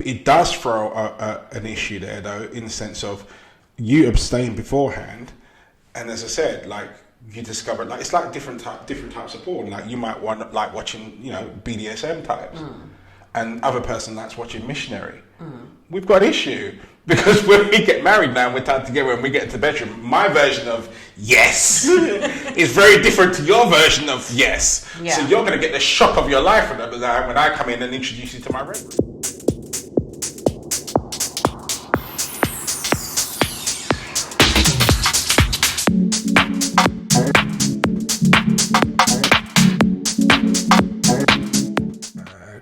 It does throw an issue there, though, in the sense of you abstain beforehand, and as I said, like you discover, like it's like different types of porn. Like you might want like watching, BDSM types, and other person likes watching missionary. We've got an issue because when we get married now, and we're tied together, and we get into the bedroom. My version of yes is very different to your version of yes. Yeah. So you're going to get the shock of your life when I come in and introduce you to my room.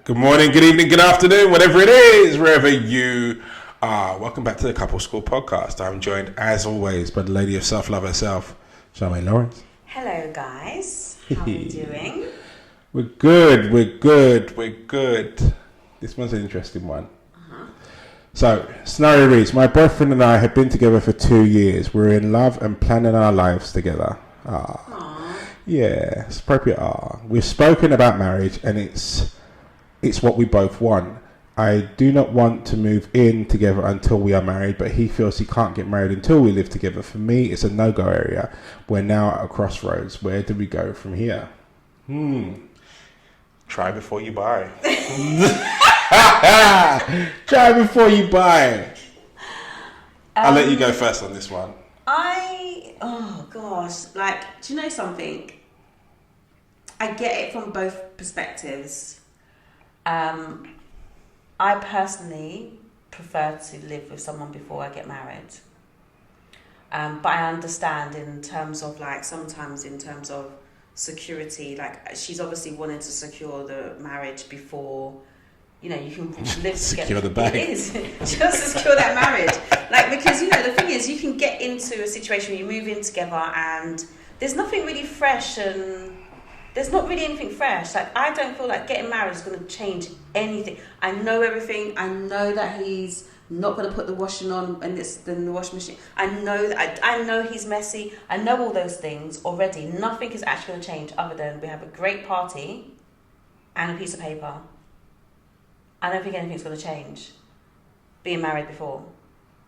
Good morning, good evening, good afternoon, whatever it is, wherever you are. Welcome back to the Couple School Podcast. I'm joined, as always, by the lady of self-love herself, Charmaine Lawrence. Hello, guys. How are you doing? We're good. This one's an interesting one. So, scenario reads, my boyfriend and I have been together for 2 years. We're in love and planning our lives together. Yeah, it's appropriate. We've spoken about marriage and it's what we both want. I do not want to move in together until we are married, but he feels he can't get married until we live together. For me, it's a no-go area. We're now at a crossroads. Where do we go from here? Try before you buy. Try before you buy. I'll let you go first on this one. Do you know something? I get it from both perspectives. I personally prefer to live with someone before I get married. But I understand in terms of sometimes in terms of security, she's obviously wanting to secure the marriage before, you can live secure together. The bag. It is. She wants to secure that marriage. Because, the thing is, you can get into a situation where you move in together and there's nothing really fresh and there's not really anything fresh. I don't feel like getting married is going to change anything. I know everything. I know that he's not going to put the washing on and the washing machine. I know that I know he's messy. I know all those things already. Nothing is actually going to change other than we have a great party and a piece of paper. I don't think anything's going to change. Being married before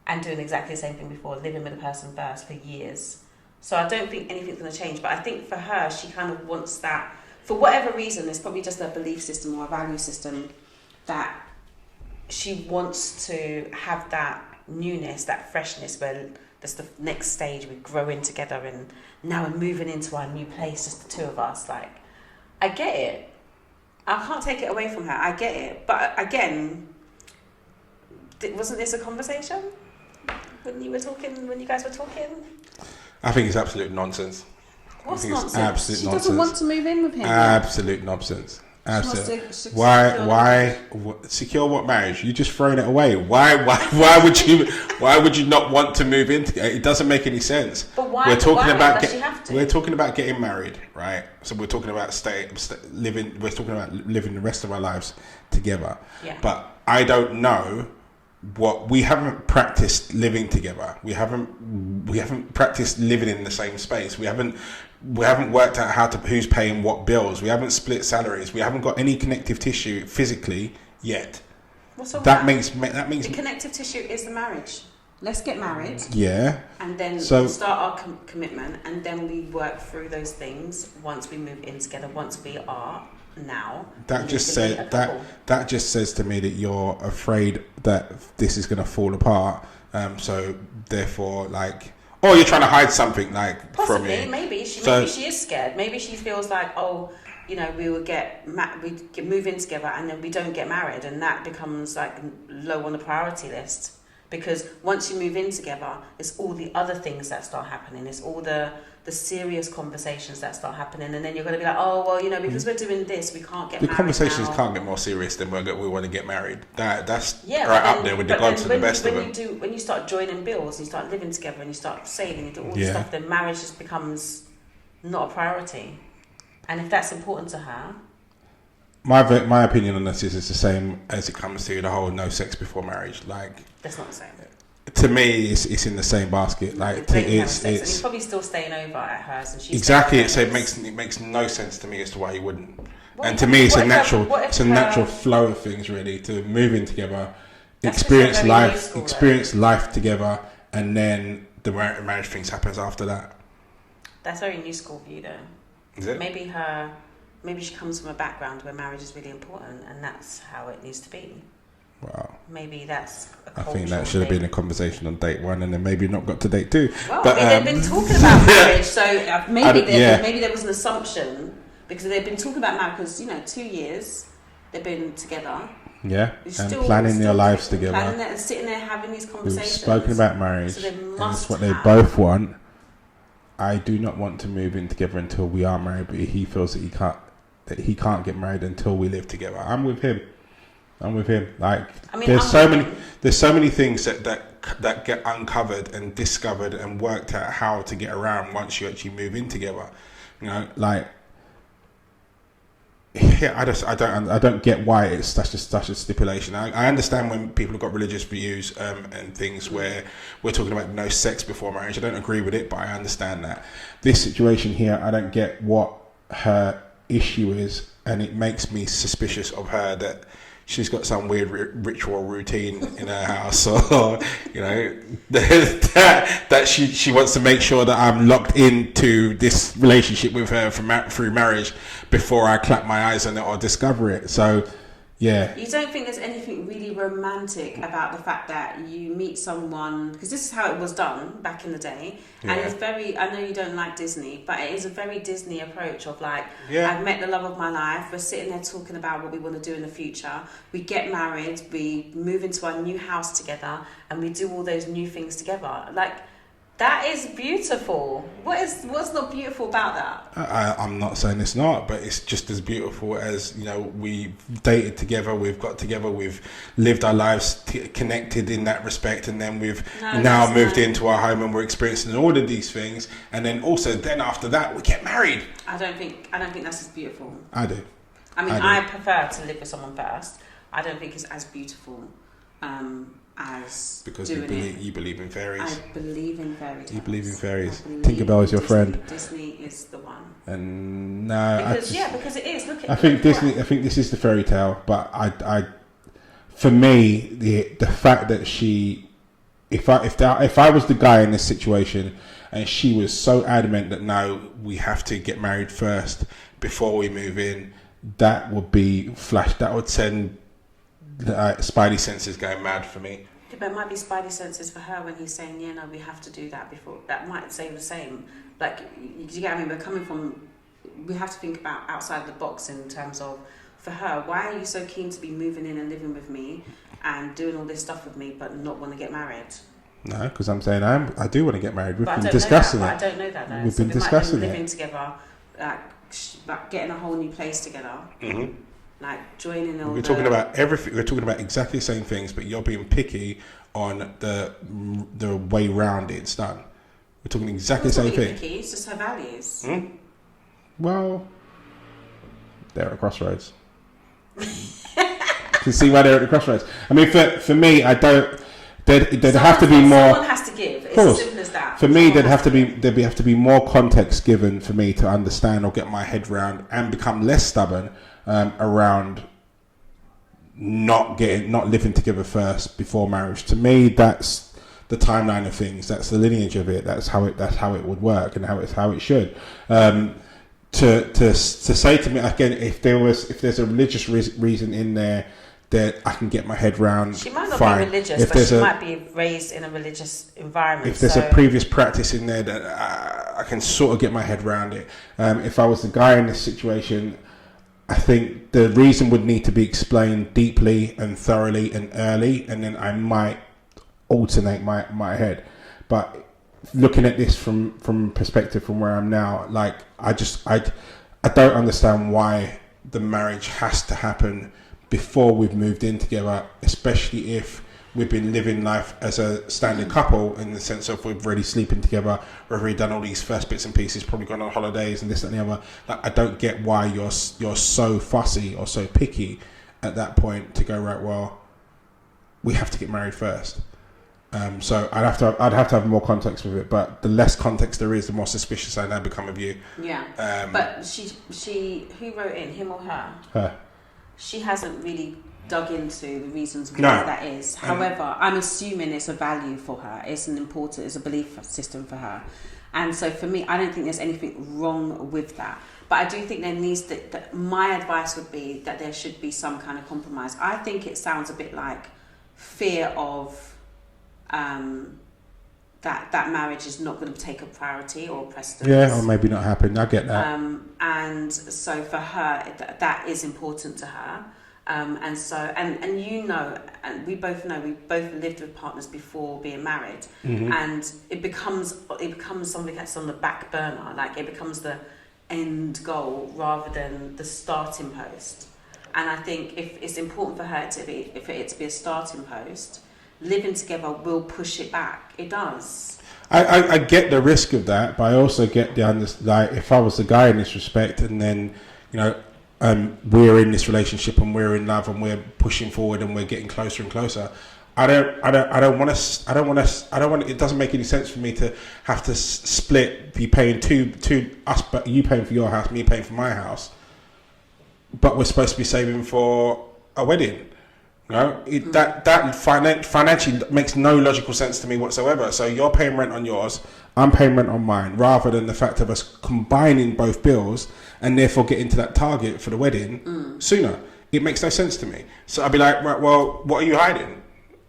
and doing exactly the same thing before, living with a person first for years. So I don't think anything's going to change. But I think for her, she kind of wants that, for whatever reason, it's probably just a belief system or a value system, that she wants to have that newness, that freshness, where that's the next stage, we're growing together and now we're moving into our new place, just the two of us. I get it. I can't take it away from her. I get it. But again, wasn't this a conversation when you guys were talking? I think it's absolute nonsense. What's nonsense? She doesn't want to move in with him. Absolute nonsense. Absolutely. Why secure what marriage? You just throwing it away. Why would you not want to move in together? It doesn't make any sense. But why? We're talking about getting married, right? So we're talking about living. We're talking about living the rest of our lives together. Yeah. But I don't know. We haven't practiced living together. We haven't practiced living in the same space. We haven't worked out who's paying what bills. We haven't split salaries. We haven't got any connective tissue physically yet. That means the connective tissue is the marriage. Let's get married. Yeah. And then start our commitment, and then we work through those things once we move in together. Once we are. Now that just says to me that you're afraid that this is going to fall apart, so therefore you're trying to hide something possibly, from me. Maybe she is scared. Maybe she feels like we will move in together and then we don't get married, and that becomes low on the priority list. Because once you move in together, it's all the other things that start happening. It's all the serious conversations that start happening. And then you're going to be because we're doing this, we can't get married. The conversations can't get more serious than we want to get married. That's up there with the gods and the best of them. When you start joining bills, you start living together and you start saving, you do all this stuff, then marriage just becomes not a priority. And if that's important to her... My opinion on this is it's the same as it comes to the whole no sex before marriage. That's not the same. To me, it's in the same basket. It's and he's probably still staying over at hers, and she's exactly. So it makes no sense to me as to why you wouldn't. And to me, it's a natural flow of things, really, to move in together, That's experience very new life, school, experience life together, and then the marriage things happens after that. That's very new school view, though. Is it? Maybe she comes from a background where marriage is really important, and that's how it needs to be. Wow. Maybe that's a I think that cultural should have been thing. a conversation on date 1, and then maybe not got to date 2. Well, but they've been talking about marriage, so maybe yeah. there was an assumption because they've been talking about marriage because 2 years they've been together. Yeah, You're and still planning their lives together. Planning it and sitting there having these We've conversations. spoken about marriage, So they and must it's what they have. both want. I do not want to move in together until we are married, but he feels that he can't get married until we live together. I'm with him. Like, there's so many things that get uncovered and discovered and worked out how to get around once you actually move in together. Yeah, I don't get why it's such a stipulation. I understand when people have got religious views and things where we're talking about no sex before marriage. I don't agree with it, but I understand that. This situation here, I don't get what her issue is, and it makes me suspicious of her that she's got some weird ritual routine in her house, or that she wants to make sure that I'm locked into this relationship with her through marriage before I clap my eyes on it or discover it. So, yeah. You don't think there's anything really romantic about the fact that you meet someone, because this is how it was done back in the day, and it's very, I know you don't like Disney, but it is a very Disney approach of I've met the love of my life, we're sitting there talking about what we want to do in the future, we get married, we move into our new house together, and we do all those new things together. That is beautiful. What's not beautiful about that? I'm not saying it's not, but it's just as beautiful as, we've dated together, we've got together, we've lived our lives connected in that respect, and then we've now moved into our home and we're experiencing all of these things, and then after that we get married. I don't think that's as beautiful. I do. I prefer to live with someone first. I don't think it's as beautiful as because doing you believe in fairies. I believe in fairy tales. You believe in fairies. Tinkerbell is your friend. Disney is the one. And no, because it is. Look at. I think this is the fairy tale, but for me, the fact that if I was the guy in this situation and she was so adamant that no, we have to get married first before we move in, that would be flash. That would send spidey senses going mad for me. Yeah, but it might be spidey senses for her when he's saying, yeah, no, we have to do that before. That might say the same. You get what I mean? We're coming from, we have to think about outside the box in terms of, for her, why are you so keen to be moving in and living with me and doing all this stuff with me but not want to get married? No, because I'm saying I do want to get married. We've been discussing it. I don't know that though. We've been discussing it. Living together, getting a whole new place together. Mm-hmm. Joining all. We're talking about everything. We're talking about exactly the same things, but you're being picky on the way round it's done. We're talking exactly the same thing. Picky, it's just her values. Mm? Well, they're at crossroads. You see why they're at the crossroads. I mean, for me, I don't. There'd have to be more. Someone has to give. It's as simple as that. For me, there'd have to be more context given for me to understand or get my head around and become less stubborn around not living together first before marriage. To me, that's the timeline of things. That's the lineage of it. That's how it would work and how it should. To say to me again, if there's a religious reason in there that I can get my head round. She might not fine. be religious, but she might be raised in a religious environment. If there's a previous practice in there that I can sort of get my head around it. If I was the guy in this situation, I think the reason would need to be explained deeply and thoroughly and early, and then I might alternate my head. But looking at this from perspective from where I'm now, I don't understand why the marriage has to happen before we've moved in together, especially if we've been living life as a standard couple, in the sense of we've already sleeping together, we've already done all these first bits and pieces, probably gone on holidays and this and the other. I don't get why you're so fussy or so picky at that point to go, right, well, we have to get married first. So I'd have to have more context with it, but the less context there is, the more suspicious I now become of you. Yeah. But she who wrote in, him or her? Her. She hasn't really dug into the reasons why No. that is. However, I'm assuming it's a value for her. It's a belief system for her. And so for me, I don't think there's anything wrong with that. But I do think there needs that my advice would be that there should be some kind of compromise. I think it sounds a bit like fear of that marriage is not going to take a priority or a precedence. Yeah, or maybe not happen. I get that. And so for her, that is important to her. And so, and you know, and we both know, we both lived with partners before being married, and it becomes something that's on the back burner. Like it becomes the end goal rather than the starting post. And I think if it's important for her to be a starting post, living together will push it back. It does. I get the risk of that, but I also get like if I was the guy in this respect, and then we're in this relationship and we're in love and we're pushing forward and we're getting closer and closer. I don't want to. It doesn't make any sense for me to have to split. Be paying us, but you paying for your house, me paying for my house. But we're supposed to be saving for a wedding. No, that financially makes no logical sense to me whatsoever. So you're paying rent on yours, I'm paying rent on mine, rather than the fact of us combining both bills and therefore getting to that target for the wedding sooner. It makes no sense to me. So I'd be like, right, well, what are you hiding?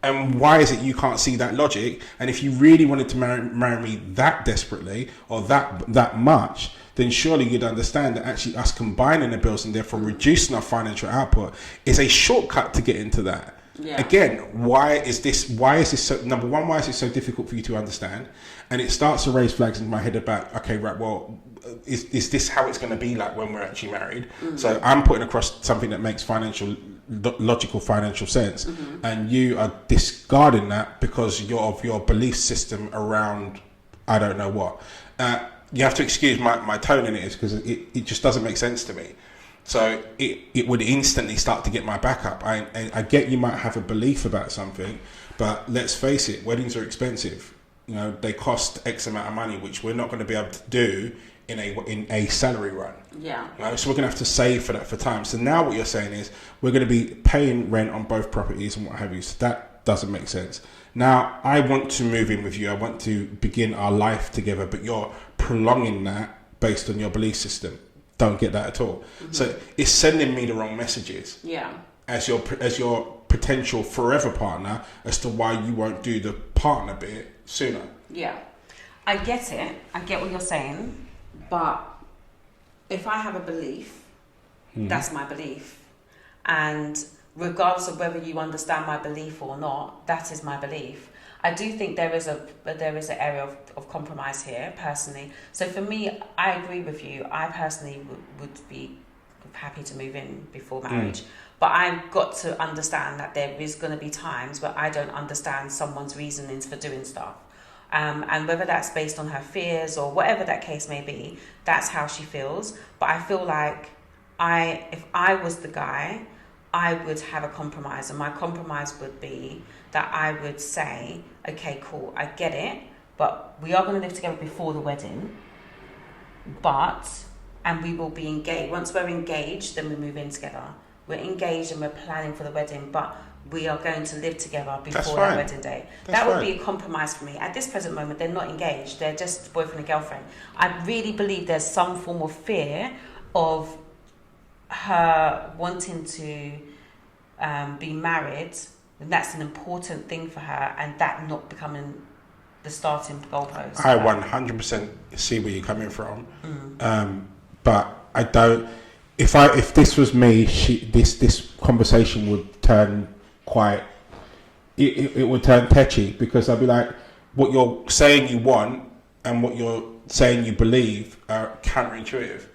And why is it you can't see that logic? And if you really wanted to marry me that desperately or that much, then surely you'd understand that actually us combining the bills and therefore reducing our financial output is a shortcut to get into that. Yeah. Again, why is this so, number one, why is it so difficult for you to understand? And it starts to raise flags in my head about, okay, right, well, is this how it's going to be like when we're actually married? So I'm putting across something that makes logical financial sense, and you are discarding that because of your belief system around I don't know what. You have to excuse my tone in it, because it just doesn't make sense to me. So it would instantly start to get my back up. I get you might have a belief about something, but let's face it, weddings are expensive. They cost X amount of money, which we're not going to be able to do in a salary run. Yeah. So we're going to have to save for that for time. So now what you're saying is we're going to be paying rent on both properties and what have you. So that doesn't make sense. Now, I want to move in with you. I want to begin our life together, but you're prolonging that based on your belief system. Don't get that at all. So it's sending me the wrong messages. Yeah. As your potential forever partner, as to why you won't do the partner bit sooner. Yeah. I get it. I get what you're saying. But if I have a belief, that's my belief. And regardless of whether you understand my belief or not, that is my belief. I do think there is an area of compromise here, personally. So for me, I agree with you. I personally would be happy to move in before marriage. But I've got to understand that there is going to be times where I don't understand someone's reasonings for doing stuff. And whether that's based on her fears or whatever that case may be, that's how she feels. But I feel like if I was the guy, I would have a compromise, and my compromise would be that I would say, okay, cool, I get it, but we are going to live together before the wedding, and we will be engaged. Once we're engaged, then we move in together. We're engaged and we're planning for the wedding, but we are going to live together before that wedding day. That would be a compromise for me. At this present moment, they're not engaged. They're just boyfriend and girlfriend. I really believe there's some form of fear of her wanting to be married, and that's an important thing for her, and that not becoming the starting goalpost. I 100% see where you're coming from, but I don't. If this was me, this conversation would turn quite. It would turn tetchy, because I'd be like, what you're saying you want and what you're saying you believe are counterintuitive,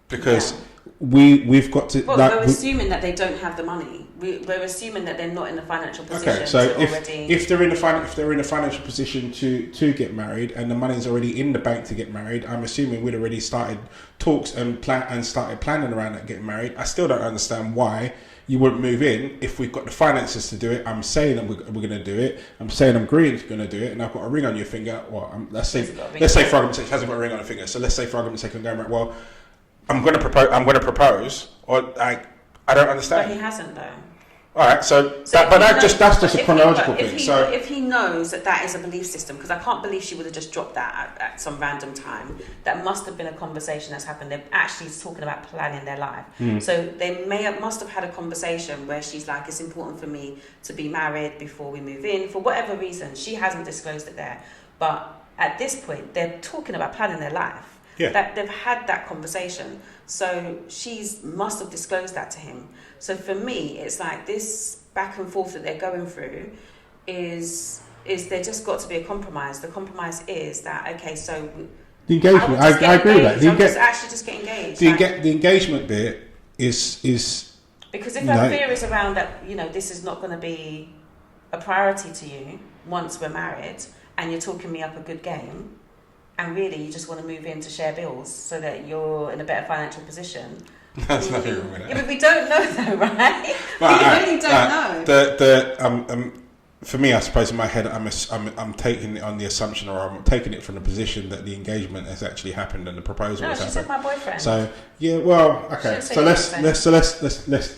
because. We've got to. Well, we're assuming that they don't have the money. We're assuming that they're not in a financial position. Okay, so if they're in a financial position to get married and the money's already in the bank to get married, I'm assuming we'd already started talks and started planning around that getting married. I still don't understand why you wouldn't move in if we've got the finances to do it. I'm saying that we're going to do it. I'm saying I'm agreeing to going to do it, and I've got a ring on your finger. Well, let's say for argument's sake, she hasn't got a ring on her finger. So let's say for argument's sake, I'm going right. Well, I'm going to propose, or I don't understand. But he hasn't though. All right, that's just a chronological thing. So if he knows that is a belief system, because I can't believe she would have just dropped that at some random time. That must have been a conversation that's happened. They're actually talking about planning their life. So they must have had a conversation where she's like, it's important for me to be married before we move in. For whatever reason, she hasn't disclosed it there. But at this point, they're talking about planning their life. Yeah. That they've had that conversation. So must have disclosed that to him. So for me, it's like this back and forth that they're going through is there just got to be a compromise. The compromise is that, okay, so the engagement, I agree with that. Just get engaged. The engagement bit is because if her fear is around that, this is not going to be a priority to you once we're married, and you're talking me up a good game, and really you just want to move in to share bills so that you're in a better financial position. That's nothing wrong with that. Yeah, but we don't know though, right? We really don't know. For me, I suppose in my head, I'm taking it on the assumption, or I'm taking it from the position that the engagement has actually happened and the proposal has happened. No, she said my boyfriend. So yeah, well, okay. So let's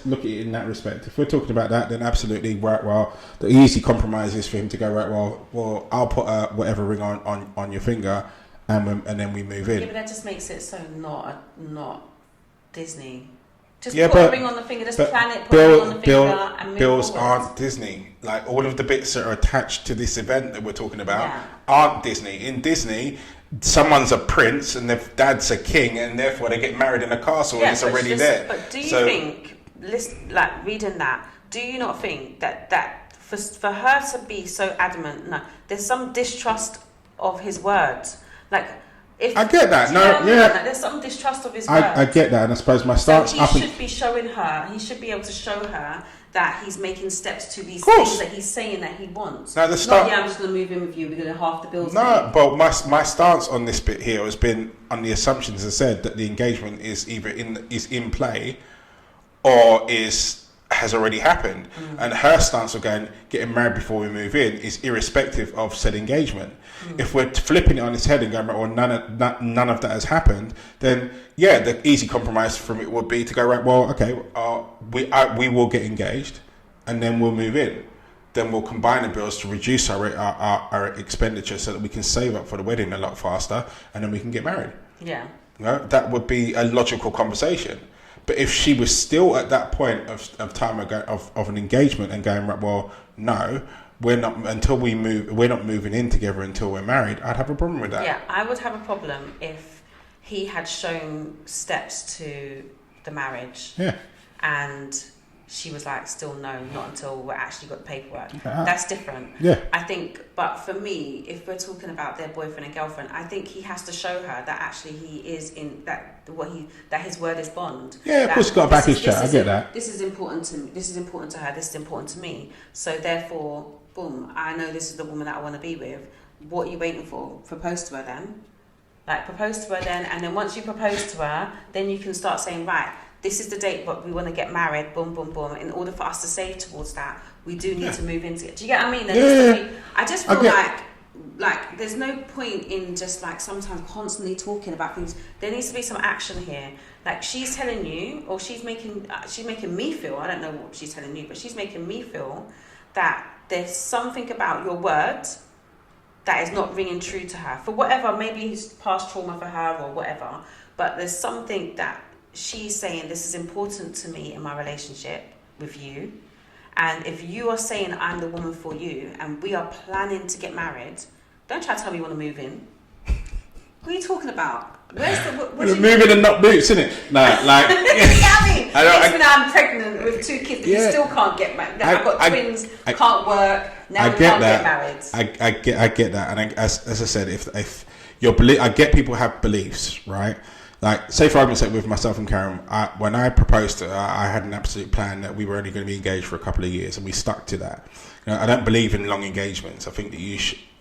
look at it in that respect. If we're talking about that, then absolutely, right. Well, the easy compromise is for him to go, right. Well, I'll put whatever ring on your finger, and then we move in. Yeah, but that just makes it so not Disney. Just put a ring on the finger, just plan it, put a ring on the finger, and move bills forward. aren't Disney. Like, all of the bits that are attached to this event that we're talking about aren't Disney. In Disney, someone's a prince and their dad's a king, and therefore they get married in a castle and it's already there. But do you think, reading that, do you not think that for her to be so adamant, no, there's some distrust of his words? Like, I get that. There's some distrust of his words. I get that, and I suppose my stance. So he should be showing her. He should be able to show her that he's making steps to these things that he's saying that he wants. Now, I'm just going to move in with you. We're going to half the bills. No, but my stance on this bit here has been on the assumptions. As I said, that the engagement is either in play, or has already happened, and her stance of getting married before we move in is irrespective of said engagement. If we're flipping it on its head and going, well, none of that has happened, then the easy compromise from it would be to go, right, well, okay, we will get engaged, and then we'll move in. Then we'll combine the bills to reduce our expenditure so that we can save up for the wedding a lot faster, and then we can get married. Yeah. That would be a logical conversation. But if she was still at that point of time of an engagement and going, right, well, no, we're not moving in together until we're married, I'd have a problem with that. Yeah, I would have a problem if he had shown steps to the marriage. Yeah. And she was like, still no, not until we actually got the paperwork. That's different. Yeah. I think, but for me, if we're talking about their boyfriend and girlfriend, I think he has to show her that actually he is in that his word is bond. Yeah, of course, got to back his chat. I get that. This is important to me. This is important to her. This is important to me. So therefore, boom, I know this is the woman that I want to be with. What are you waiting for? Propose to her then. Propose to her then, and then once you propose to her, then you can start saying, right, this is the date, but we want to get married, boom, boom, boom. In order for us to save towards that, we do need to move into it. Do you get what I mean? I just feel like there's no point in just sometimes constantly talking about things. There needs to be some action here. She's telling you, or she's making me feel, I don't know what she's telling you, but she's making me feel that there's something about your words that is not ringing true to her. For whatever, maybe it's past trauma for her or whatever, but there's something that she's saying, this is important to me in my relationship with you. And if you are saying I'm the woman for you and we are planning to get married, don't try to tell me you want to move in. What are you talking about? Where's moving and not boots, isn't it? No, I'm pregnant with 2 kids, but you still can't get married. I've got twins, can't work, now we can't get married. I get that, and as I said, if your belief, I get people have beliefs, right? Say for argument's sake, with myself and Karen, when I proposed to her, I had an absolute plan that we were only going to be engaged for a couple of years, and we stuck to that. I don't believe in long engagements. I think that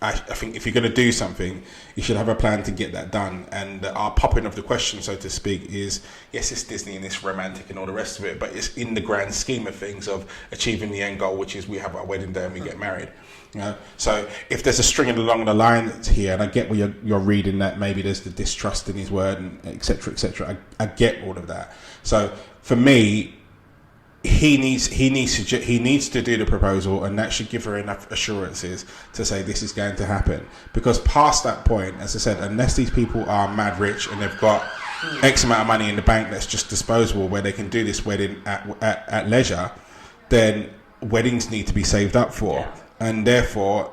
I think if you're going to do something, you should have a plan to get that done. And our popping of the question, so to speak, is yes, it's Disney and it's romantic and all the rest of it, but it's in the grand scheme of things of achieving the end goal, which is we have our wedding day and we get married. So if there's a string along the line here, and I get where you're reading that maybe there's the distrust in his word and etc. I get all of that. So for me, he needs to do the proposal, and that should give her enough assurances to say this is going to happen. Because past that point, as I said, unless these people are mad rich and they've got X amount of money in the bank that's just disposable, where they can do this wedding at leisure, then weddings need to be saved up for. Yeah. And therefore,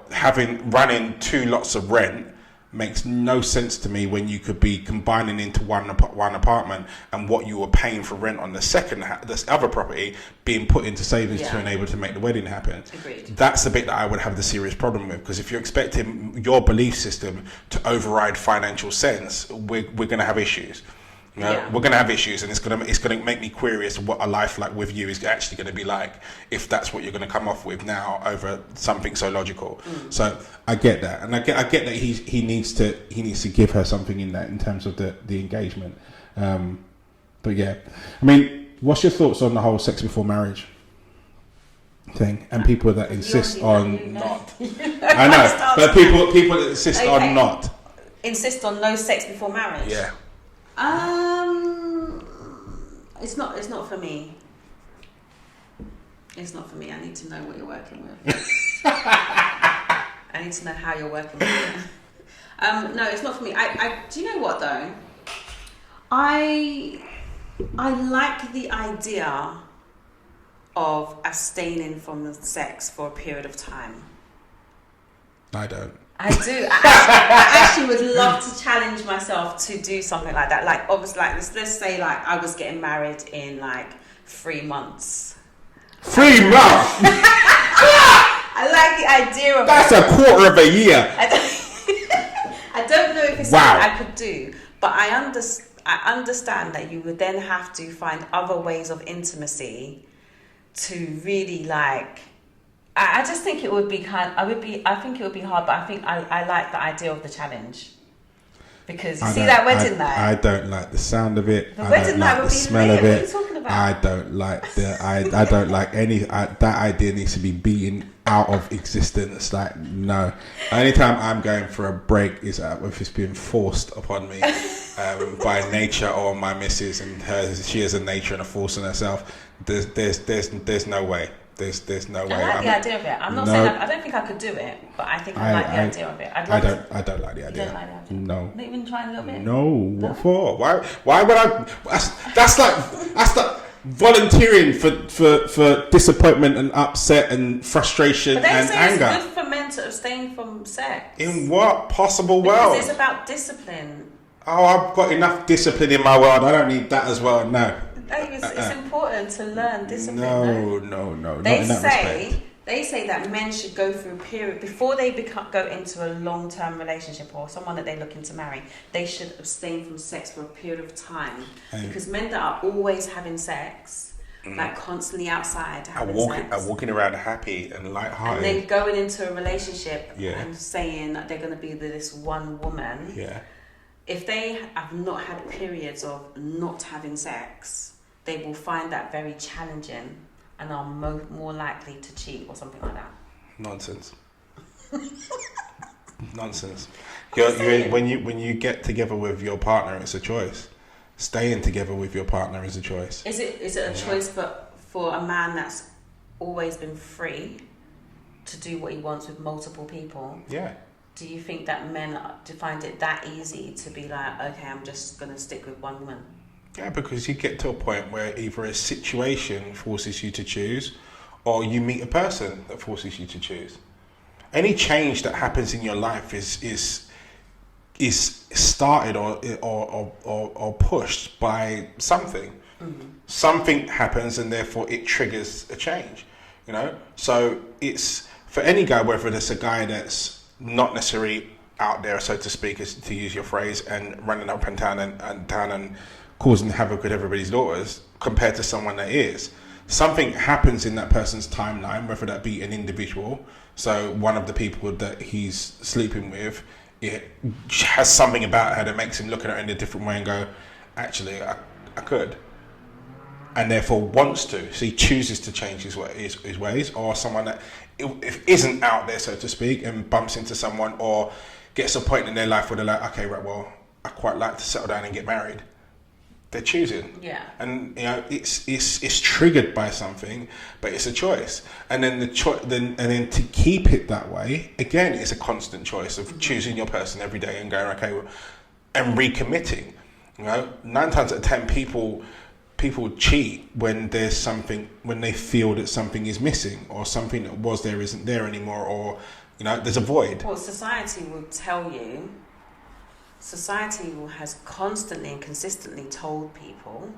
running 2 lots of rent makes no sense to me, when you could be combining into one apartment, and what you were paying for rent on this other property being put into savings to enable to make the wedding happen. Agreed. That's the bit that I would have the serious problem with, because if you're expecting your belief system to override financial sense, we're going to have issues. You know, we're going to have issues, and it's going to make me query as to what a life like with you is actually going to be like, if that's what you're going to come off with now over something so logical. So I get that, and I get that he needs to give her something in terms of the engagement. But yeah, I mean, what's your thoughts on the whole sex before marriage thing, and people that insist on not? I know, but people that insist on not. Insist on no sex before marriage. Yeah. It's not for me. It's not for me. I need to know what you're working with. I need to know how you're working with it. No, it's not for me. I do you know what though? I like the idea of abstaining from the sex for a period of time. I don't. I do. I actually would love to challenge myself to do something like that. Like, obviously, like let's say, like I was getting married in like 3 months. 3 months. I like the idea of that's a quarter of a year. I don't know if it's something I could do, but I understand that you would then have to find other ways of intimacy to really like. I just think it would be I think it would be hard, but I think I like the idea of the challenge. Because you see that wedding night? I don't like the sound of it. The wedding night would be smell of it. What are you talking about? I don't like I don't like that idea needs to be beaten out of existence. Like, no. Anytime I'm going for a break is if it's being forced upon me by nature or my missus, and she has a nature and a force in herself. There's no way. There's no way. I like the idea of it. I'm not saying I don't think I could do it, but I think I like the idea of it. I don't like the idea. You don't like the idea? No. Not even trying a little bit? No. What for? Why would I? That's like volunteering for disappointment and upset and frustration and anger. But they say it's good for men to abstain from sex. In what possible world? Because it's about discipline. Oh, I've got enough discipline in my world. I don't need that as well. No. It's important to learn discipline. No. They say that men should go through a period before they go into a long-term relationship or someone that they're looking to marry. They should abstain from sex for a period of time, because men that are always having sex, like constantly outside having sex, are walking around happy and lighthearted, and then going into a relationship and saying that they're going to be this one woman. Yeah. If they have not had periods of not having sex, they will find that very challenging and are more likely to cheat or something like that. Nonsense. Nonsense. When you get together with your partner, it's a choice. Staying together with your partner is a choice. Is it a choice for a man that's always been free to do what he wants with multiple people? Yeah. Do you think that men find it that easy to be like, okay, I'm just going to stick with one woman? Yeah, because you get to a point where either a situation forces you to choose, or you meet a person that forces you to choose. Any change that happens in your life is started or pushed by something. Mm-hmm. Something happens, and therefore it triggers a change. You know, so it's for any guy, whether it's a guy that's not necessarily out there, so to speak, as to use your phrase, and running up and down and causing havoc with everybody's daughters, compared to someone that is. Something happens in that person's timeline, whether that be an individual. So one of the people that he's sleeping with, it has something about her that makes him look at her in a different way and go, actually, I could. And therefore wants to. So he chooses to change his ways, or someone that if isn't out there, so to speak, and bumps into someone or gets a point in their life where they're like, okay, right, well, I quite like to settle down and get married. They're choosing. Yeah. And it's triggered by something, but it's a choice. And then then to keep it that way, again, it's a constant choice of choosing your person every day and going, okay, well, and recommitting. 9 times out of 10 people cheat when there's something, when they feel that something is missing, or something that was there isn't there anymore, or there's a void. Well, society will tell you. Society has constantly and consistently told people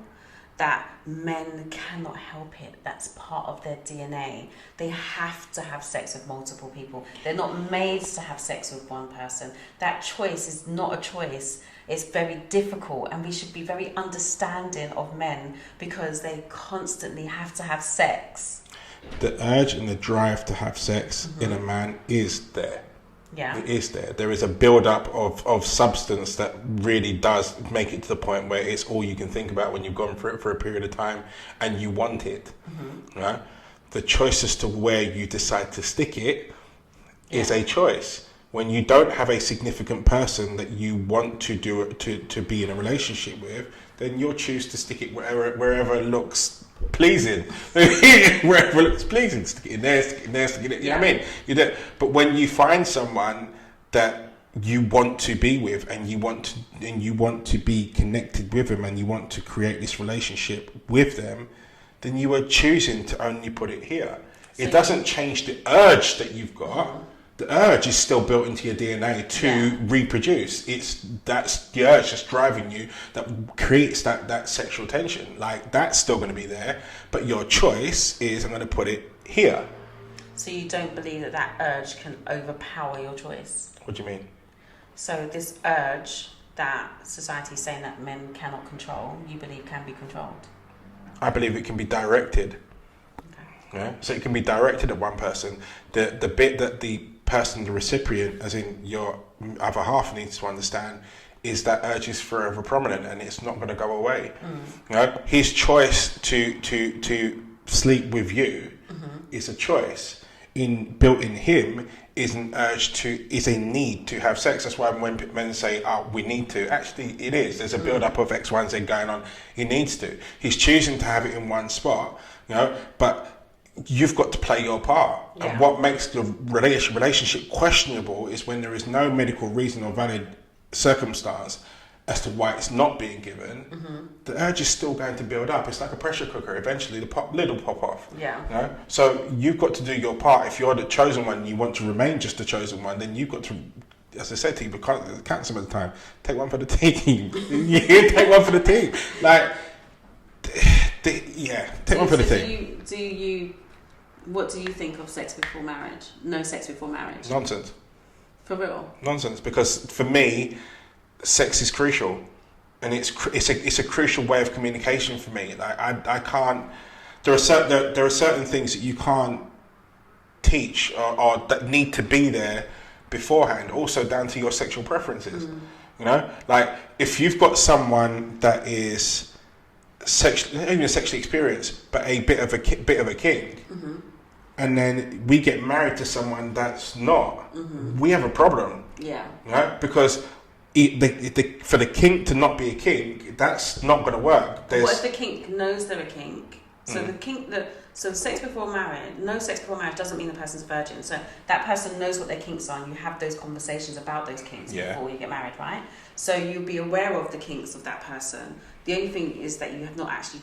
that men cannot help it. That's part of their DNA. They have to have sex with multiple people. They're not made to have sex with one person. That choice is not a choice. It's very difficult, and we should be very understanding of men because they constantly have to have sex. The urge and the drive to have sex in a man is there. Yeah. It is there. There is a build-up of substance that really does make it to the point where it's all you can think about when you've gone through it for a period of time and you want it. Right? The choice as to where you decide to stick it is a choice. When you don't have a significant person that you want to be in a relationship with, then you'll choose to stick it wherever it looks pleasing. Wherever it looks pleasing, stick it in there, stick it in there, stick it in there. You know what I mean? You do. But when you find someone that you want to be with, and you want to be connected with them, and you want to create this relationship with them, then you are choosing to only put it here. It doesn't change the urge that you've got. The urge is still built into your DNA to reproduce. That's the urge that's driving you, that creates that sexual tension. Like, that's still going to be there, but your choice is, I'm going to put it here. So you don't believe that urge can overpower your choice? What do you mean? So this urge that society is saying that men cannot control, you believe can be controlled? I believe it can be directed. Okay. Yeah? So it can be directed at one person. The bit that the person, the recipient, as in your other half, needs to understand is that urge is forever prominent, and it's not going to go away. His choice to sleep with you is a choice. Built in him is an urge is a need to have sex. That's why when men say, "Oh, we need to," actually it is. There's a build up of X, Y, and Z going on. He needs to. He's choosing to have it in one spot, but you've got to play your part. Yeah. And what makes the relationship questionable is when there is no medical reason or valid circumstance as to why it's not being given. The urge is still going to build up. It's like a pressure cooker. Eventually the lid will pop off. Yeah. So you've got to do your part. If you're the chosen one and you want to remain just the chosen one, then you've got to, as I said to you, count some of the time, take one for the team. Take one for the team. Like, take one for the team. What do you think of sex before marriage? No sex before marriage? Nonsense. For real? Nonsense. Because for me, sex is crucial, and it's a crucial way of communication for me. Like, I can't. There are certain things that you can't teach or that need to be there beforehand. Also down to your sexual preferences. Like, if you've got someone that is even sexually experienced, but a bit of a king, and then we get married to someone that's not, we have a problem. Yeah. Because for the kink to not be a kink, that's not going to work. What if the kink knows they're a kink? So so sex before marriage, no sex before marriage doesn't mean the person's a virgin. So that person knows what their kinks are, and you have those conversations about those kinks before you get married, right? So you'll be aware of the kinks of that person. The only thing is that you have not actually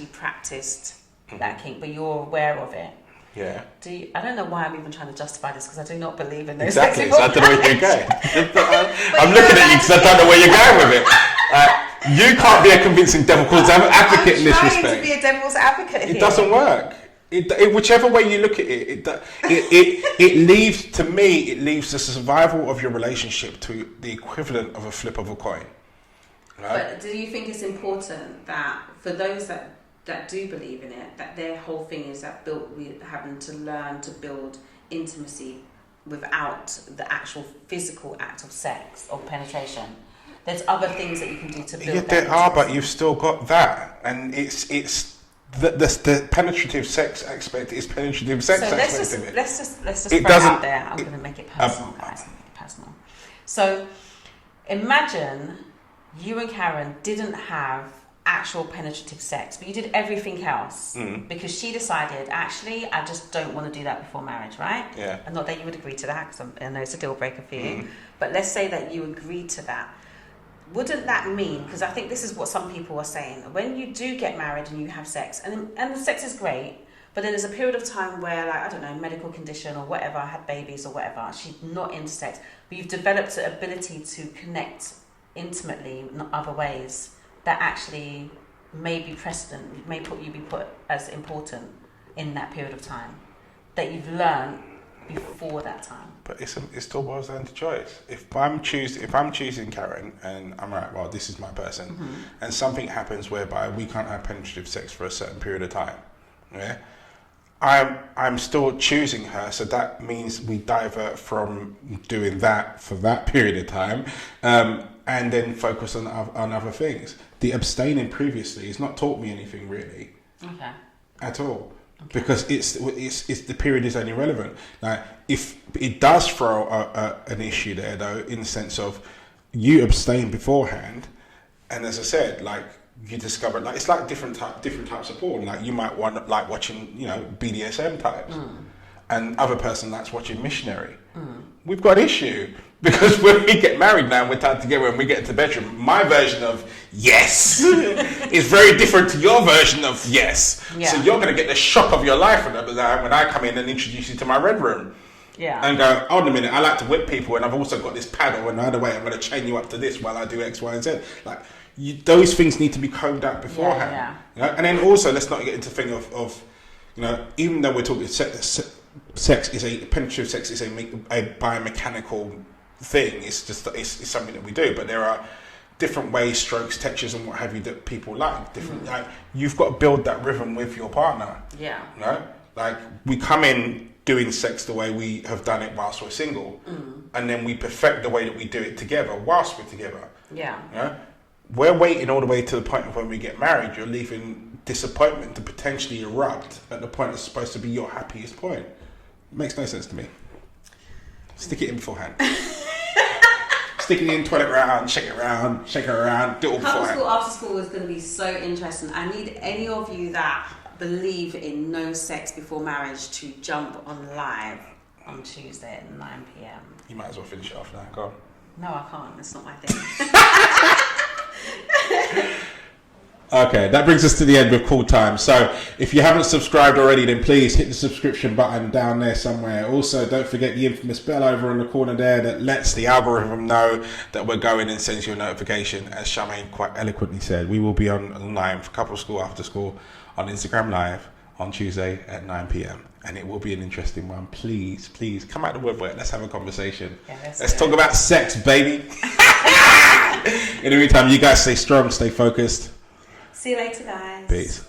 practiced that kink, but you're aware of it. Yeah. I don't know why I'm even trying to justify this, because I do not believe in those. Exactly. So I don't know where you're going. I'm looking at you because I don't know where you're going with it. You can't be a convincing devil's advocate in this respect. I'm trying to be a devil's advocate here. It doesn't work. Whichever way you look at it, it leaves the survival of your relationship to the equivalent of a flip of a coin. Right? But do you think it's important that for those that do believe in it, that their whole thing is that having to learn to build intimacy without the actual physical act of sex or penetration? There's other things that you can do to build. Yeah, there are, but you've still got that, and it's the penetrative sex aspect is penetrative sex aspect of it. Let's just throw it out there. I'm going to make it personal, guys. I'm going to make it personal. So imagine you and Karen didn't have actual penetrative sex, but you did everything else because she decided, actually, I just don't want to do that before marriage, right? Yeah. And not that you would agree to that, because I know it's a deal breaker for you, but let's say that you agreed to that. Wouldn't that mean, because I think this is what some people are saying, when you do get married and you have sex, and the sex is great, but then there's a period of time where, like, I don't know, medical condition or whatever, had babies or whatever, she's not into sex, but you've developed the ability to connect intimately in other ways that actually may be precedent, may be put as important in that period of time that you've learned before that time. But it still boils down to choice. If I'm choosing Karen and I'm right, well, this is my person, and something happens whereby we can't have penetrative sex for a certain period of time, yeah, I'm still choosing her, so that means we divert from doing that for that period of time, and then focus on other things. The abstaining previously has not taught me anything really, at all, because it's the period is only relevant. Like, if it does throw an issue there, though, in the sense of you abstain beforehand, and as I said, like, you discover, like, it's like different types of porn. Like, you might want like watching, you know, BDSM types, and other person likes watching missionary. We've got issue, because when we get married now and we're tied together and we get into the bedroom, my version of yes is very different to your version of yes. Yeah. So you're going to get the shock of your life when I come in and introduce you to my red room. Yeah. And go, hold on a minute, I like to whip people, and I've also got this paddle, and either way I'm going to chain you up to this while I do X, Y, and Z. Like, those things need to be combed out beforehand. Yeah. You know? And then also, let's not get into the thing of you know, even though we're talking penetrative sex is a biomechanical thing. It's just it's something that we do, but there are different ways, strokes, textures, and what have you that people like. Different, like, you've got to build that rhythm with your partner. Yeah. You know, like, we come in doing sex the way we have done it whilst we're single, and then we perfect the way that we do it together whilst we're together. Yeah. You know, we're waiting all the way to the point of when we get married. You're leaving disappointment to potentially erupt at the point that's supposed to be your happiest point. It makes no sense to me. Stick it in beforehand. Stick it in, twirl it around, shake it around, do it all Couple beforehand. school after school is going to be so interesting. I need any of you that believe in no sex before marriage to jump on live on Tuesday at 9 p.m. You might as well finish it off now. Go on. No, I can't. It's not my thing. Okay, that brings us to the end of Call Time. So if you haven't subscribed already, then please hit the subscription button down there somewhere. Also, don't forget the infamous bell over on the corner there that lets the algorithm know that we're going and sends you a notification. As Charmaine quite eloquently said, we will be on live for couple school after school on Instagram Live on Tuesday at 9 p.m. And it will be an interesting one. Please come out the woodwork. Let's have a conversation. Yeah, let's talk about sex, baby. In the meantime, you guys stay strong, stay focused. See you later, guys. Peace.